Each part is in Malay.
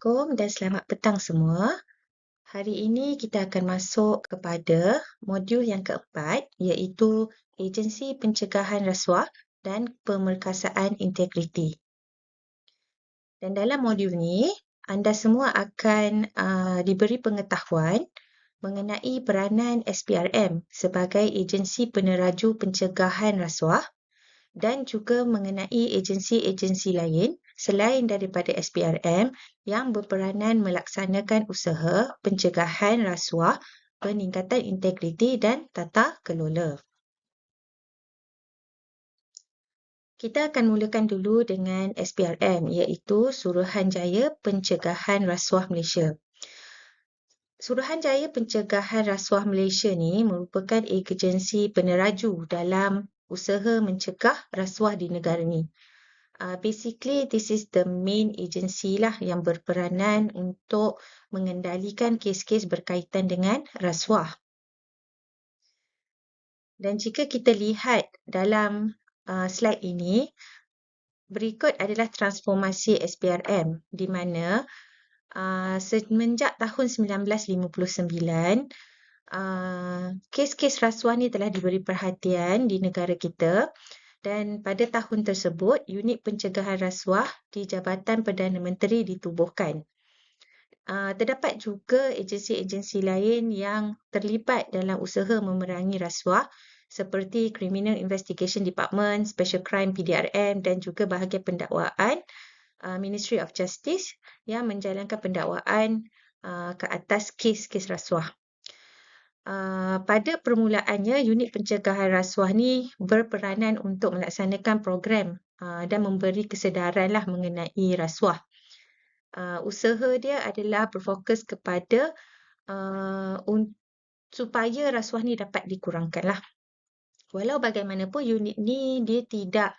Assalamualaikum dan selamat petang semua. Hari ini kita akan masuk kepada modul yang keempat iaitu Agensi Pencegahan Rasuah dan Pemerkasaan Integriti. Dan dalam modul ini, anda semua akan diberi pengetahuan mengenai peranan SPRM sebagai agensi peneraju pencegahan rasuah dan juga mengenai agensi-agensi lain selain daripada SPRM yang berperanan melaksanakan usaha pencegahan rasuah, peningkatan integriti dan tata kelola. Kita akan mulakan dulu dengan SPRM iaitu Suruhanjaya Pencegahan Rasuah Malaysia. Suruhanjaya Pencegahan Rasuah Malaysia ni merupakan agensi peneraju dalam usaha mencegah rasuah di negara ni. Basically, this is the main agency lah yang berperanan untuk mengendalikan kes-kes berkaitan dengan rasuah. Dan jika kita lihat dalam slide ini, berikut adalah transformasi SPRM di mana semenjak tahun 1959, kes-kes rasuah ni telah diberi perhatian di negara kita. Dan pada tahun tersebut, unit pencegahan rasuah di Jabatan Perdana Menteri ditubuhkan. Terdapat juga agensi-agensi lain yang terlibat dalam usaha memerangi rasuah seperti Criminal Investigation Department, Special Crime PDRM dan juga bahagian pendakwaan Ministry of Justice yang menjalankan pendakwaan ke atas kes-kes rasuah. Pada permulaannya, unit pencegahan rasuah ni berperanan untuk melaksanakan program dan memberi kesedaran lah mengenai rasuah. Usaha dia adalah berfokus kepada supaya rasuah ni dapat dikurangkan lah. Walau bagaimanapun unit ni dia tidak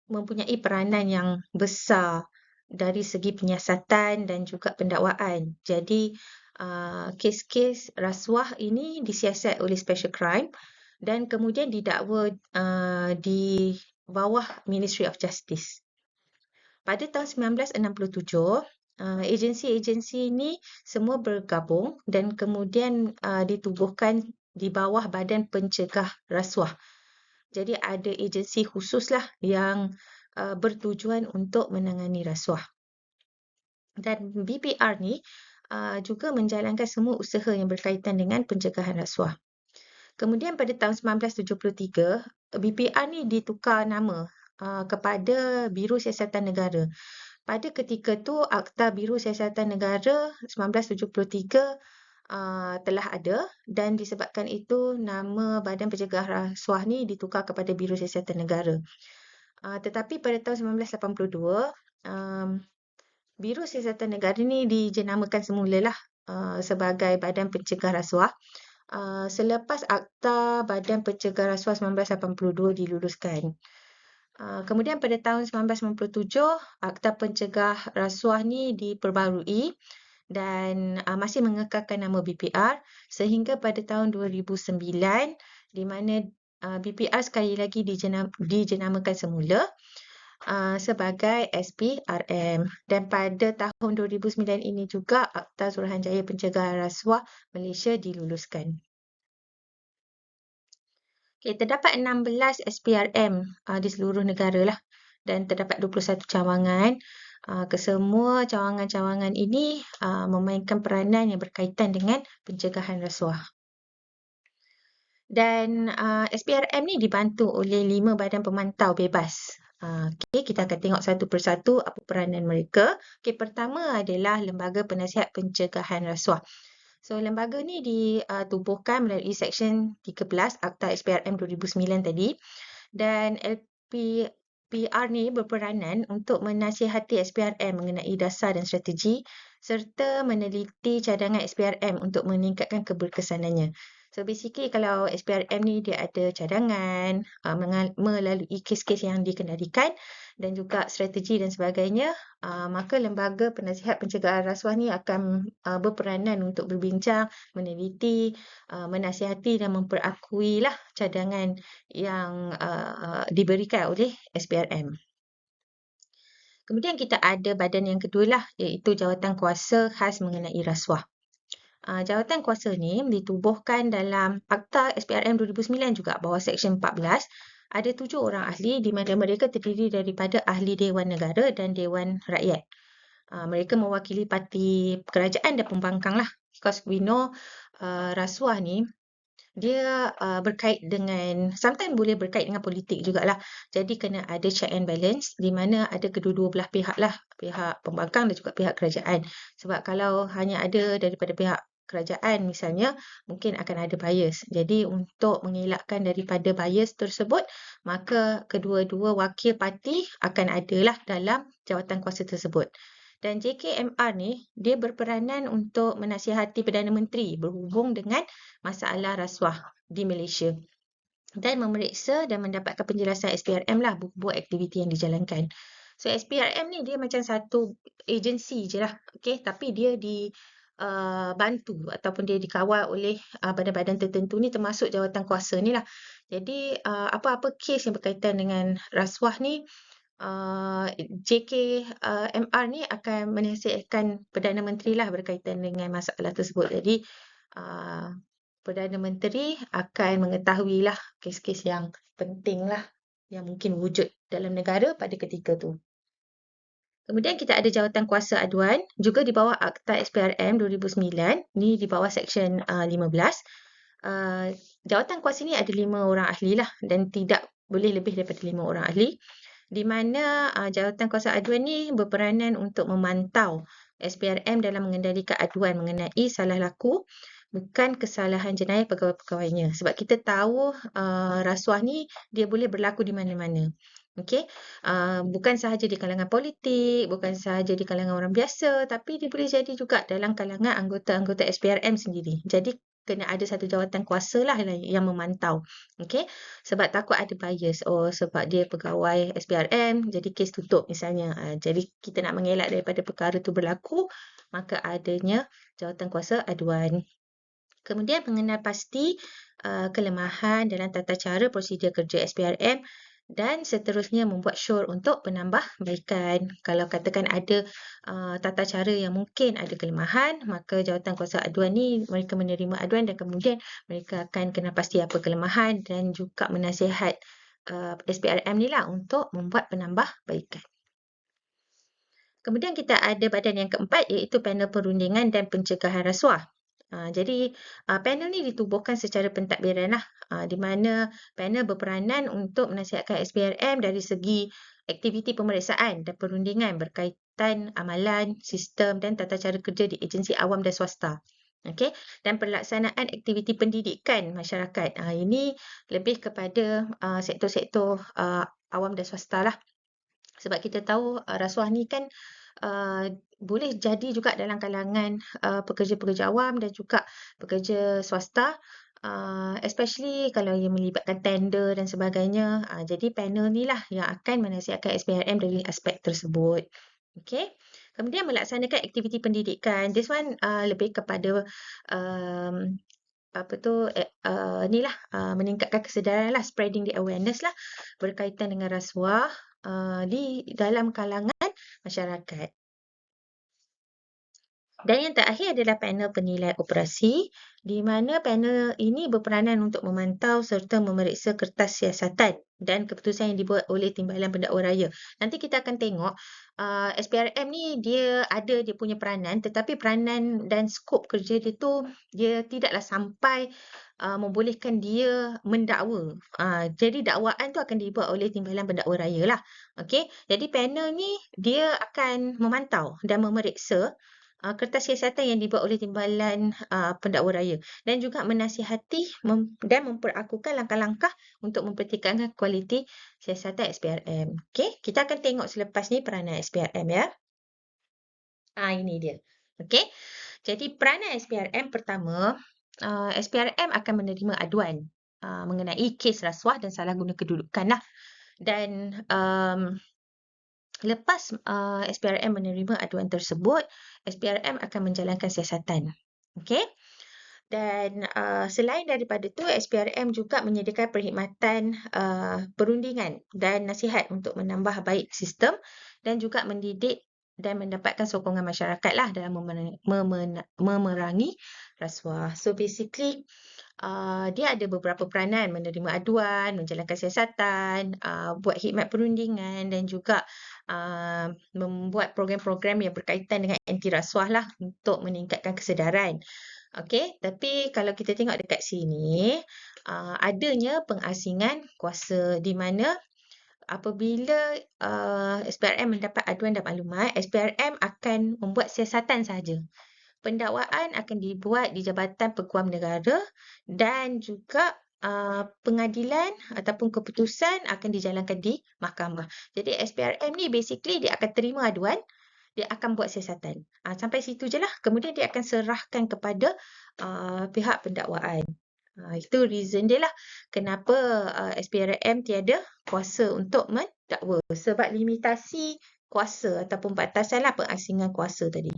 mempunyai peranan yang besar dari segi penyiasatan dan juga pendakwaan. Jadi, kes-kes rasuah ini disiasat oleh Special Crime dan kemudian didakwa di bawah Ministry of Justice. Pada tahun 1967, agensi-agensi ini semua bergabung dan kemudian ditubuhkan di bawah Badan Pencegah Rasuah. Jadi ada agensi khususlah yang bertujuan untuk menangani rasuah. Dan BPR ni juga menjalankan semua usaha yang berkaitan dengan pencegahan rasuah. Kemudian pada tahun 1973, BPR ni ditukar nama kepada Biro Siasatan Negara. Pada ketika tu, Akta Biro Siasatan Negara 1973 telah ada dan disebabkan itu nama Badan Pencegah Rasuah ni ditukar kepada Biro Siasatan Negara. Tetapi pada tahun 1982, Biro Siasatan Negara ni dijenamakan semulalah sebagai Badan Pencegah Rasuah selepas Akta Badan Pencegah Rasuah 1982 diluluskan. Kemudian pada tahun 1997, Akta Pencegah Rasuah ni diperbarui dan masih mengekalkan nama BPR sehingga pada tahun 2009 di mana BPR sekali lagi dijenamakan semula sebagai SPRM. Dan pada tahun 2009 ini juga Akta Suruhanjaya Pencegahan Rasuah Malaysia diluluskan. Okay, terdapat 16 SPRM di seluruh negara lah dan terdapat 21 cawangan. Kesemua cawangan-cawangan ini memainkan peranan yang berkaitan dengan pencegahan rasuah. Dan SPRM ni dibantu oleh 5 badan pemantau bebas. Okay, kita akan tengok satu persatu apa peranan mereka. Okay, pertama adalah Lembaga Penasihat Pencegahan Rasuah. So, lembaga ni ditubuhkan melalui Seksyen 13 Akta SPRM 2009 tadi. Dan LPPR ni berperanan untuk menasihati SPRM mengenai dasar dan strategi serta meneliti cadangan SPRM untuk meningkatkan keberkesanannya. So basically kalau SPRM ni dia ada cadangan melalui kes-kes yang dikendalikan dan juga strategi dan sebagainya, maka Lembaga Penasihat Pencegahan Rasuah ni akan berperanan untuk berbincang, meneliti, menasihati dan memperakui lah cadangan yang diberikan oleh SPRM. Kemudian kita ada badan yang kedua lah, iaitu Jawatan Kuasa Khas Mengenai Rasuah. Jawatan kuasa ni ditubuhkan dalam Akta SPRM 2009 juga, bawah Seksyen 14. Ada 7 orang ahli di mana mereka terdiri daripada ahli Dewan Negara dan Dewan Rakyat. Mereka mewakili parti kerajaan dan pembangkang lah. Because we know rasuah ni dia berkait dengan, sometimes boleh berkait dengan politik jugalah. Jadi kena ada check and balance di mana ada kedua-dua belah pihak lah, pihak pembangkang dan juga pihak kerajaan. Sebab kalau hanya ada daripada pihak kerajaan misalnya, mungkin akan ada bias. Jadi untuk mengelakkan daripada bias tersebut, maka kedua-dua wakil parti akan adalah dalam jawatan kuasa tersebut. Dan JKMR ni, dia berperanan untuk menasihati Perdana Menteri berhubung dengan masalah rasuah di Malaysia dan memeriksa dan mendapatkan penjelasan SPRM lah buku-buku aktiviti yang dijalankan. So SPRM ni dia macam satu agensi je lah, okay? Tapi dia bantu ataupun dia dikawal oleh badan-badan tertentu ni, termasuk jawatan kuasa ni lah. Jadi apa-apa kes yang berkaitan dengan rasuah ni, JKMR ni akan menasihatkan Perdana Menteri lah berkaitan dengan masalah tersebut. Jadi Perdana Menteri akan mengetahui lah kes-kes yang penting lah yang mungkin wujud dalam negara pada ketika tu. Kemudian kita ada Jawatan Kuasa Aduan, juga di bawah Akta SPRM 2009, ni di bawah Seksyen 15. Jawatan kuasa ni ada 5 orang ahli lah dan tidak boleh lebih daripada 5 orang ahli, di mana Jawatan Kuasa Aduan ni berperanan untuk memantau SPRM dalam mengendalikan aduan mengenai salah laku, bukan kesalahan jenayah pegawai-pegawainya. Sebab kita tahu rasuah ni dia boleh berlaku di mana-mana. Okey, bukan sahaja di kalangan politik, bukan sahaja di kalangan orang biasa, tapi dia boleh jadi juga dalam kalangan anggota-anggota SPRM sendiri. Jadi kena ada satu jawatan kuasa lah yang memantau. Okey, sebab takut ada bias. Oh, sebab dia pegawai SPRM, jadi kes tutup misalnya. Jadi kita nak mengelak daripada perkara tu berlaku, maka adanya jawatan kuasa aduan. Kemudian mengenal pasti kelemahan dalam tata cara prosedur kerja SPRM dan seterusnya membuat sure untuk penambahbaikan. Kalau katakan ada tata cara yang mungkin ada kelemahan, maka jawatan kuasa aduan ni mereka menerima aduan dan kemudian mereka akan kenal pasti apa kelemahan dan juga menasihat SPRM ni lah untuk membuat penambahbaikan. Kemudian kita ada badan yang keempat, iaitu Panel Perundingan dan Pencegahan Rasuah. Jadi panel ni ditubuhkan secara pentadbiran lah, di mana panel berperanan untuk menasihatkan SPRM dari segi aktiviti pemeriksaan dan perundingan berkaitan amalan, sistem dan tata cara kerja di agensi awam dan swasta. Okey, dan pelaksanaan aktiviti pendidikan masyarakat. Ini lebih kepada sektor-sektor awam dan swasta lah. Sebab kita tahu rasuah ni kan boleh jadi juga dalam kalangan pekerja-pekerja awam dan juga pekerja swasta, especially kalau ia melibatkan tender dan sebagainya. Jadi panel ni lah yang akan menasihatkan SPRM dari aspek tersebut. Okey. Kemudian melaksanakan aktiviti pendidikan. This one lebih kepada ni lah, meningkatkan kesedaran lah, spreading the awareness lah berkaitan dengan rasuah di dalam kalangan masyarakat. Dan yang terakhir adalah panel penilai operasi, di mana panel ini berperanan untuk memantau serta memeriksa kertas siasatan dan keputusan yang dibuat oleh Timbalan Pendakwa Raya. Nanti kita akan tengok SPRM ni dia ada dia punya peranan, tetapi peranan dan skop kerja dia tu dia tidaklah sampai membolehkan dia mendakwa. Jadi dakwaan tu akan dibuat oleh Timbalan Pendakwa Raya lah. Okey, jadi panel ni dia akan memantau dan memeriksa kertas siasatan yang dibuat oleh Timbalan Pendakwa Raya dan juga menasihati dan memperakukan langkah-langkah untuk mempertingkatkan kualiti siasatan SPRM. Okey, kita akan tengok selepas ni peranan SPRM ya. Ini dia. Okey. Jadi peranan SPRM pertama, SPRM akan menerima aduan mengenai kes rasuah dan salah guna kedudukan lah. Dan lepas SPRM menerima aduan tersebut, SPRM akan menjalankan siasatan. Okey. Dan selain daripada tu, SPRM juga menyediakan perkhidmatan perundingan dan nasihat untuk menambah baik sistem dan juga mendidik dan mendapatkan sokongan masyarakat lah dalam memerangi rasuah. So basically, dia ada beberapa peranan: menerima aduan, menjalankan siasatan, buat khidmat perundingan dan juga membuat program-program yang berkaitan dengan anti rasuah lah untuk meningkatkan kesedaran. Okey, tapi kalau kita tengok dekat sini, adanya pengasingan kuasa di mana apabila SPRM mendapat aduan dan maklumat, SPRM akan membuat siasatan sahaja. Pendakwaan akan dibuat di Jabatan Peguam Negara dan juga pengadilan ataupun keputusan akan dijalankan di mahkamah. Jadi SPRM ni basically dia akan terima aduan, dia akan buat siasatan. Sampai situ je lah. Kemudian dia akan serahkan kepada pihak pendakwaan. Itu reason dia lah kenapa SPRM tiada kuasa untuk mendakwa. Sebab limitasi kuasa ataupun batasan lah pengasingan kuasa tadi.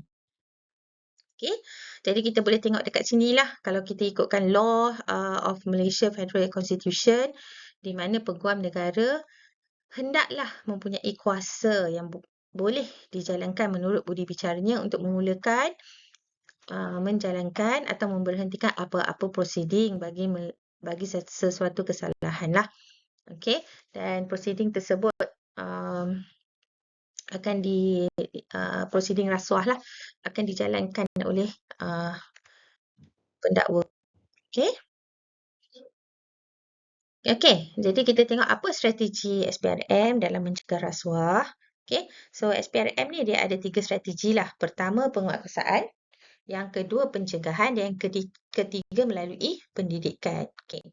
Okay. Jadi kita boleh tengok dekat sini lah kalau kita ikutkan Law of Malaysia Federal Constitution, di mana peguam negara hendaklah mempunyai kuasa yang boleh dijalankan menurut budi bicaranya untuk memulakan, menjalankan atau memberhentikan apa-apa proceeding bagi sesuatu kesalahan lah. Okay. Dan proceeding tersebut akan proceeding rasuah lah akan dijalankan oleh pendakwa. Okay. Okay, jadi kita tengok apa strategi SPRM dalam mencegah rasuah. Okay, so SPRM ni dia ada 3 strategi lah. Pertama, penguatkuasaan. Yang kedua, pencegahan. Dan yang ketiga, melalui pendidikan. Okay.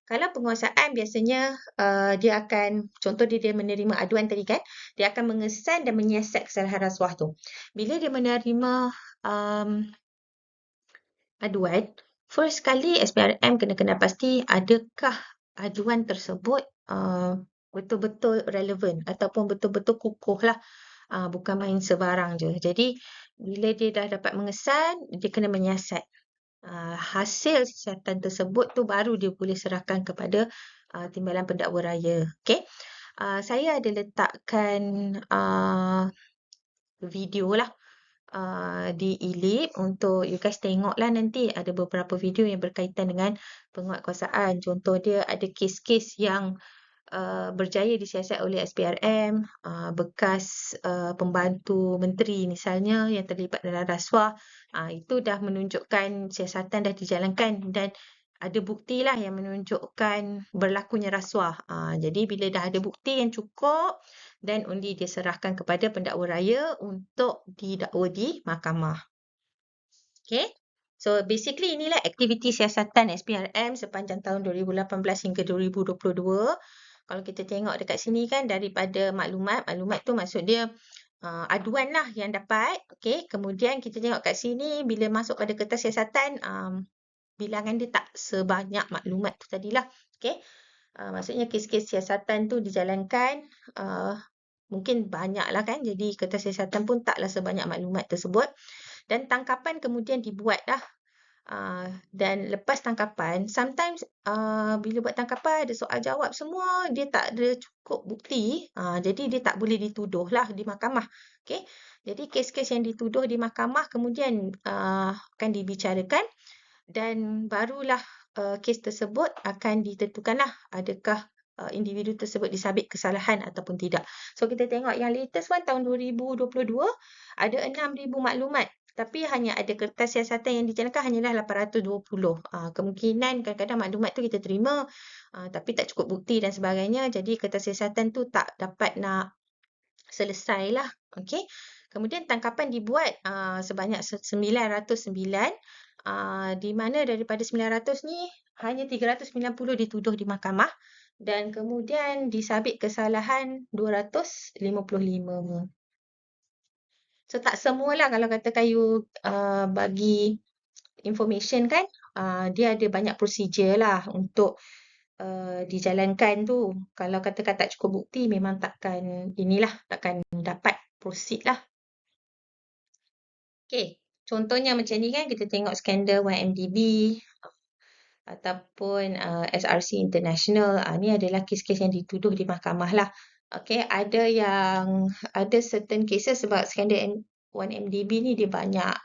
Kalau penguasaan biasanya dia akan, contoh dia menerima aduan tadi kan, dia akan mengesan dan menyiasat kesalahan rasuah tu. Bila dia menerima aduan, first kali SPRM kena pasti adakah aduan tersebut betul-betul relevan ataupun betul-betul kukuh lah. Bukan main sebarang je. Jadi, bila dia dah dapat mengesan, dia kena menyiasat. Hasil siasatan tersebut tu baru dia boleh serahkan kepada Timbalan Pendakwa Raya. Okay. Saya ada letakkan video lah di e-lib untuk you guys tengok lah nanti. Ada beberapa video yang berkaitan dengan penguatkuasaan. Contoh dia ada kes-kes yang berjaya disiasat oleh SPRM, bekas pembantu menteri misalnya yang terlibat dalam rasuah. Itu dah menunjukkan siasatan dah dijalankan dan ada bukti lah yang menunjukkan berlakunya rasuah. Jadi bila dah ada bukti yang cukup, dan undi diserahkan kepada pendakwa raya untuk didakwa di mahkamah. Okay. So basically inilah aktiviti siasatan SPRM sepanjang tahun 2018 hingga 2022. Kalau kita tengok dekat sini kan, daripada maklumat tu maksud dia aduan lah yang dapat. Okay. Kemudian kita tengok kat sini bila masuk pada kertas siasatan, bilangan dia tak sebanyak maklumat tu tadilah. Okay. Maksudnya kes-kes siasatan tu dijalankan mungkin banyak lah kan. Jadi kertas siasatan pun taklah sebanyak maklumat tersebut. Dan tangkapan kemudian dibuat lah. Dan lepas tangkapan, sometimes bila buat tangkapan ada soal jawab semua, dia tak ada cukup bukti. Jadi dia tak boleh dituduh lah di mahkamah. Okay. Jadi kes-kes yang dituduh di mahkamah kemudian akan dibicarakan dan barulah kes tersebut akan ditentukanlah adakah individu tersebut disabit kesalahan ataupun tidak. So kita tengok yang latest one tahun 2022 ada 6,000 maklumat. Tapi hanya ada kertas siasatan yang dijalankan hanyalah 820. Kemungkinan kadang-kadang maklumat tu kita terima tapi tak cukup bukti dan sebagainya. Jadi kertas siasatan tu tak dapat nak selesai lah. Okay. Kemudian tangkapan dibuat sebanyak 909. Di mana daripada 900 ni hanya 390 dituduh di mahkamah. Dan kemudian disabit kesalahan 255. So tak semualah kalau katakan you bagi information kan, dia ada banyak prosedur lah untuk dijalankan tu. Kalau katakan tak cukup bukti memang takkan dapat proceed lah. Okay, contohnya macam ni kan, kita tengok skandal 1MDB ataupun SRC International. Ni adalah kes-kes yang dituduh di mahkamah lah. Okay, ada certain cases sebab skandal 1MDB ni dia banyak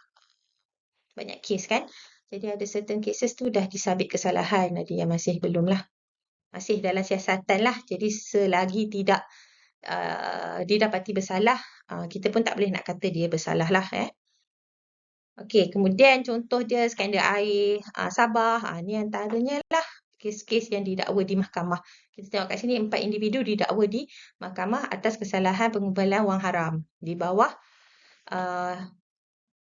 kes kan. Jadi ada certain cases tu dah disabit kesalahan, ada yang masih belum lah. Masih dalam siasatan lah. Jadi selagi tidak didapati bersalah, kita pun tak boleh nak kata dia bersalah lah. Okey, kemudian contoh dia skandal air Sabah. Ni antaranya lah kes-kes yang didakwa di mahkamah. Kita tengok kat sini 4 individu didakwa di mahkamah atas kesalahan pengumpulan wang haram di bawah uh,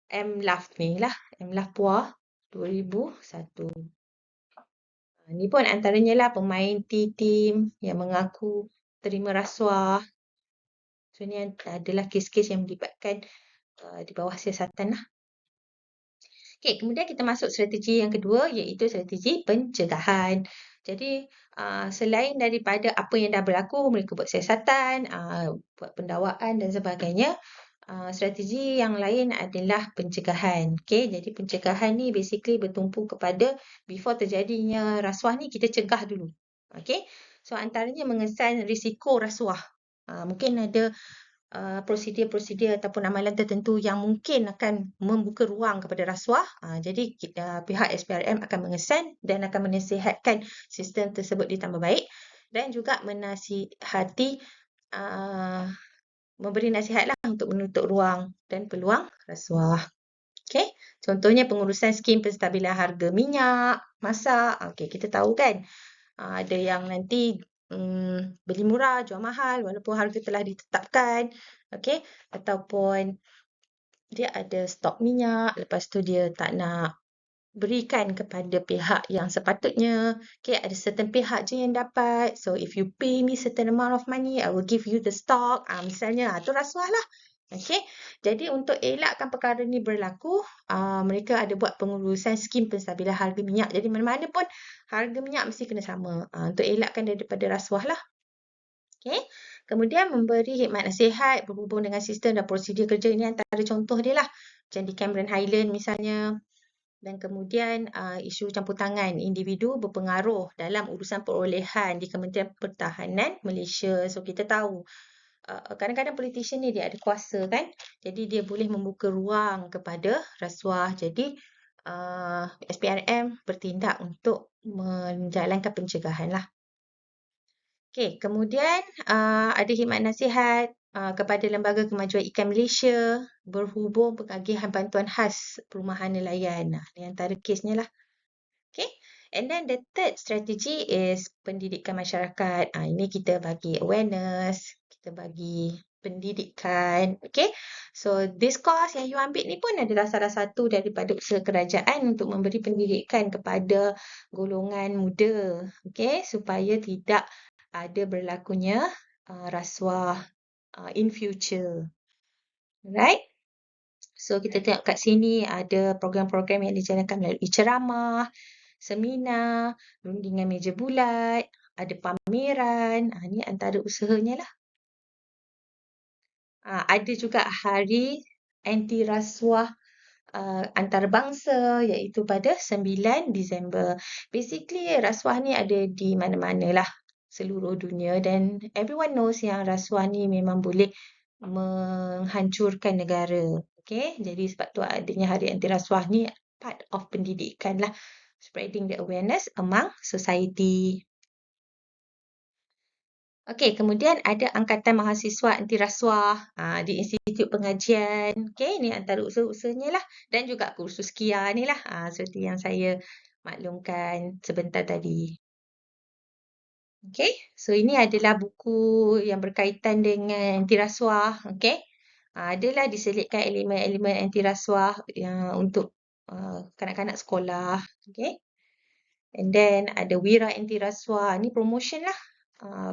MLAF ni lah. MLAF Puah 2001. Ni pun antaranya lah pemain T-Team yang mengaku terima rasuah. So ni adalah kes-kes yang melibatkan di bawah siasatan lah. Okey, kemudian kita masuk strategi yang kedua iaitu strategi pencegahan. Jadi selain daripada apa yang dah berlaku, mereka buat siasatan, buat pendakwaan dan sebagainya, strategi yang lain adalah pencegahan. Okey, jadi pencegahan ni basically bertumpu kepada before terjadinya rasuah ni kita cegah dulu. Okey. So antaranya mengesan risiko rasuah. Mungkin ada prosedur-prosedur ataupun amalan tertentu yang mungkin akan membuka ruang kepada rasuah. Jadi pihak SPRM akan mengesan dan akan menasihatkan sistem tersebut ditambah baik dan juga menasihati memberi nasihatlah untuk menutup ruang dan peluang rasuah. Okey, contohnya pengurusan skim penstabilan harga minyak, masak. Okey, kita tahu kan ada yang nanti beli murah, jual mahal walaupun harga telah ditetapkan. Okey, ataupun dia ada stok minyak, lepas tu dia tak nak berikan kepada pihak yang sepatutnya. Okay, ada certain pihak je yang dapat. So, if you pay me certain amount of money, I will give you the stock. Misalnya, tu rasuah lah. Okay, jadi untuk elakkan perkara ni berlaku, mereka ada buat pengurusan skim penstabilan harga minyak. Jadi mana-mana pun harga minyak mesti kena sama. Untuk elakkan daripada rasuah lah. Okay. Kemudian memberi khidmat nasihat berhubung dengan sistem dan prosedur kerja ini antara contoh dia lah. Macam di Cameron Highland misalnya. Dan kemudian isu campur tangan individu berpengaruh dalam urusan perolehan di Kementerian Pertahanan Malaysia. So kita tahu kadang-kadang politician ni dia ada kuasa kan. Jadi dia boleh membuka ruang kepada rasuah. Jadi SPRM bertindak untuk menjalankan pencegahan lah. Okey, kemudian ada khidmat nasihat kepada Lembaga Kemajuan Ikan Malaysia berhubung pengagihan bantuan khas perumahan nelayan. Ini antara kesnya lah. Okay. And then the third strategy is pendidikan masyarakat. Ini kita bagi awareness, kita bagi pendidikan. Okay. So this course yang you ambil ni pun adalah salah satu daripada usaha kerajaan untuk memberi pendidikan kepada golongan muda. Okay. Supaya tidak ada berlakunya rasuah in future. Right? So kita tengok kat sini ada program-program yang dijalankan melalui ceramah, seminar, rundingan meja bulat, ada pameran. Ini antara usahanya lah. Ada juga hari anti rasuah antarabangsa iaitu pada 9 Disember. Basically rasuah ni ada di mana-mana lah seluruh dunia dan everyone knows yang rasuah ni memang boleh menghancurkan negara. Okay, jadi sebab tu adanya hari anti rasuah ni part of pendidikan lah. Spreading the awareness among society. Okey, kemudian ada Angkatan Mahasiswa Anti Rasuah di Institut Pengajian. Okey, ni antara usaha-usahanya lah. Dan juga kursus KIA ni lah. Seperti yang saya maklumkan sebentar tadi. Okey, so ini adalah buku yang berkaitan dengan anti rasuah. Okey, adalah diselitkan elemen-elemen anti rasuah yang untuk kanak-kanak sekolah. Okey. And then ada Wira Anti Rasuah. Ni promotion lah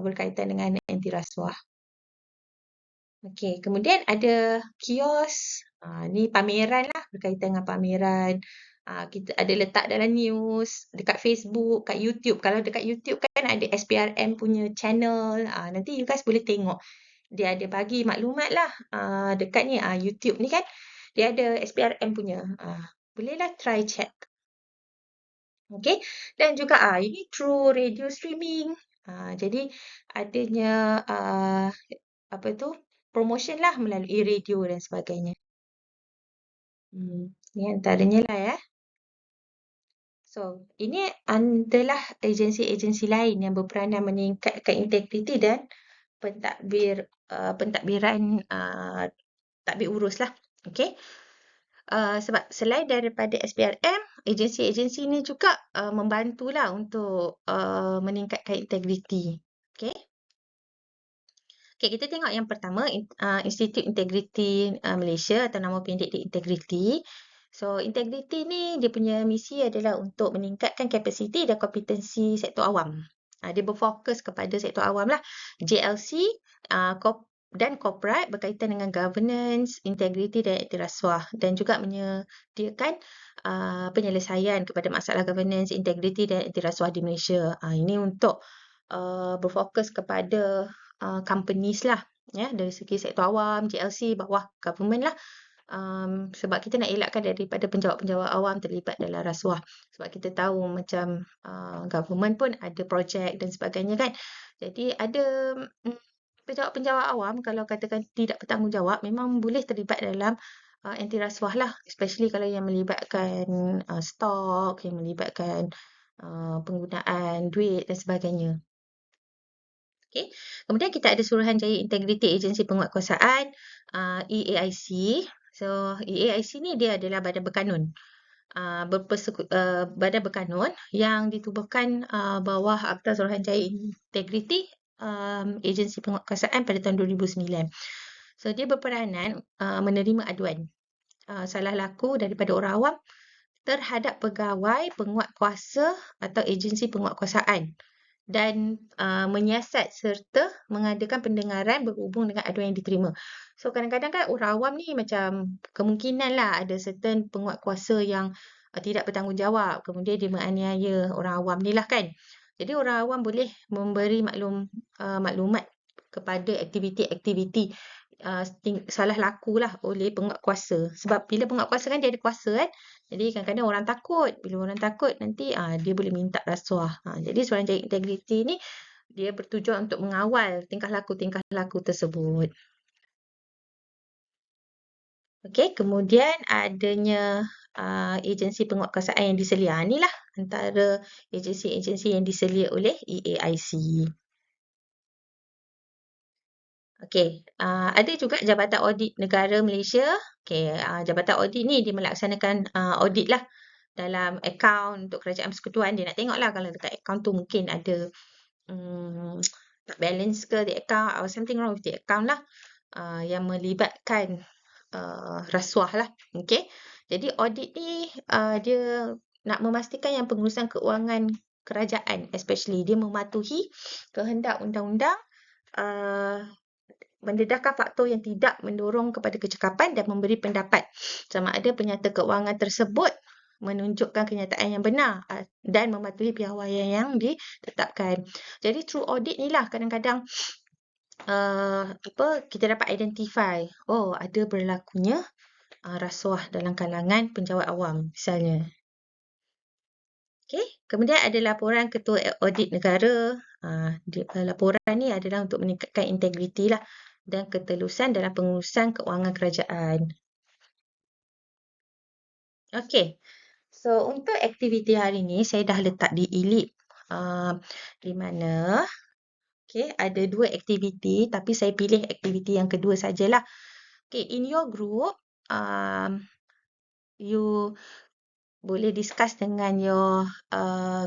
berkaitan dengan anti rasuah. Okey, kemudian ada kios. Ni pameran lah berkaitan dengan pameran. Kita ada letak dalam news, dekat Facebook, kat YouTube. Kalau dekat YouTube kan ada SPRM punya channel. Nanti you guys boleh tengok. Dia ada bagi maklumat lah dekat ni YouTube ni kan. Dia ada SPRM punya. Bolehlah try check. Okay, dan juga ini through radio streaming. Jadi adanya apa tu promotion lah melalui radio dan sebagainya. Ni antaranya lah ya. So, ini adalah agensi-agensi lain yang berperanan meningkatkan integriti dan pentadbiran tadbir urus lah. Okey. Sebab selain daripada SPRM, agensi-agensi ini juga membantulah untuk meningkatkan integriti. Okey. Okey, kita tengok yang pertama, Institut Integriti Malaysia atau nama pendek dia Integriti. So, integriti ni dia punya misi adalah untuk meningkatkan kapasiti dan kompetensi sektor awam. Dia berfokus kepada sektor awam lah. JLC dan corporate berkaitan dengan governance, integriti dan anti rasuah dan juga menyediakan penyelesaian kepada masalah governance, integriti dan anti rasuah di Malaysia. Ini untuk berfokus kepada companies lah, ya, dari segi sektor awam, JLC, bawah government lah. Sebab kita nak elakkan daripada penjawat-penjawat awam terlibat dalam rasuah. Sebab kita tahu macam government pun ada projek dan sebagainya kan. Jadi ada penjawat-penjawat awam kalau katakan tidak bertanggungjawab memang boleh terlibat dalam anti rasuah lah. Especially kalau yang melibatkan stok, yang melibatkan penggunaan duit dan sebagainya. Okay. Kemudian kita ada Suruhanjaya Integriti Agensi Penguatkuasaan, EAIC. So, EAIC ni dia adalah badan berkanun. Badan berkanun yang ditubuhkan bawah Akta Suruhanjaya Integriti Agensi Penguatkuasaan pada tahun 2009. So, dia berperanan menerima aduan salah laku daripada orang awam terhadap pegawai penguatkuasa atau agensi penguatkuasaan dan menyiasat serta mengadakan pendengaran berhubung dengan aduan yang diterima. So kadang-kadang kan orang awam ni macam kemungkinan lah ada certain penguatkuasa yang tidak bertanggungjawab, kemudian dia menganiaya orang awam ni lah kan. Jadi orang awam boleh memberi maklumat kepada aktiviti-aktiviti salah laku lah oleh penguatkuasa. Sebab bila penguatkuasa kan dia ada kuasa kan. Jadi kadang-kadang orang takut. Bila orang takut nanti dia boleh minta rasuah. Jadi Suruhanjaya Integriti ni dia bertujuan untuk mengawal tingkah laku tersebut. Okey, kemudian adanya agensi penguatkuasaan yang diselia. Inilah antara agensi-agensi yang diselia oleh EAIC. Okey, ada juga Jabatan Audit Negara Malaysia. Okey, Jabatan Audit ni dia melaksanakan audit lah dalam akaun untuk kerajaan persekutuan. Dia nak tengok lah kalau dekat akaun tu mungkin ada tak balance ke the account or something wrong with the account lah yang melibatkan rasuah lah. Okey, jadi audit ni dia nak memastikan yang pengurusan keuangan kerajaan especially dia mematuhi kehendak undang-undang, mendedahkan faktor yang tidak mendorong kepada kecekapan dan memberi pendapat sama ada penyata keuangan tersebut menunjukkan kenyataan yang benar dan mematuhi piawaian yang ditetapkan. Jadi through audit ni lah kadang-kadang kita dapat identify ada berlakunya rasuah dalam kalangan penjawat awam misalnya. Okay. Kemudian ada laporan Ketua Audit Negara. Laporan ni adalah untuk meningkatkan integriti lah dan ketelusan dalam pengurusan keuangan kerajaan. Okey. So, untuk aktiviti hari ni saya dah letak di e-lip di mana ada 2 aktiviti tapi saya pilih aktiviti yang kedua sajalah. Okay, in your group you boleh discuss dengan your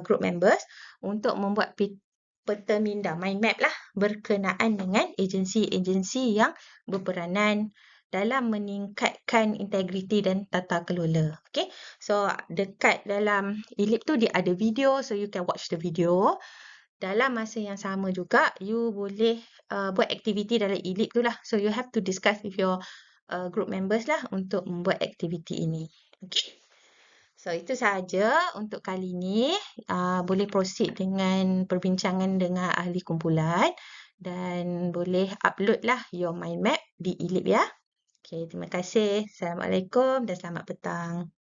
group members untuk membuat peta minda, mind map lah berkenaan dengan agensi-agensi yang berperanan dalam meningkatkan integriti dan tata kelola. Okay, so dekat dalam e-lip tu dia ada video, so you can watch the video. Dalam masa yang sama juga, you boleh buat aktiviti dalam e-lip tu lah. So you have to discuss with your group members lah untuk membuat aktiviti ini. Okay. So, itu sahaja untuk kali ini. Boleh proceed dengan perbincangan dengan ahli kumpulan dan boleh upload lah your mind map di e-lip ya. Okay, terima kasih. Assalamualaikum dan selamat petang.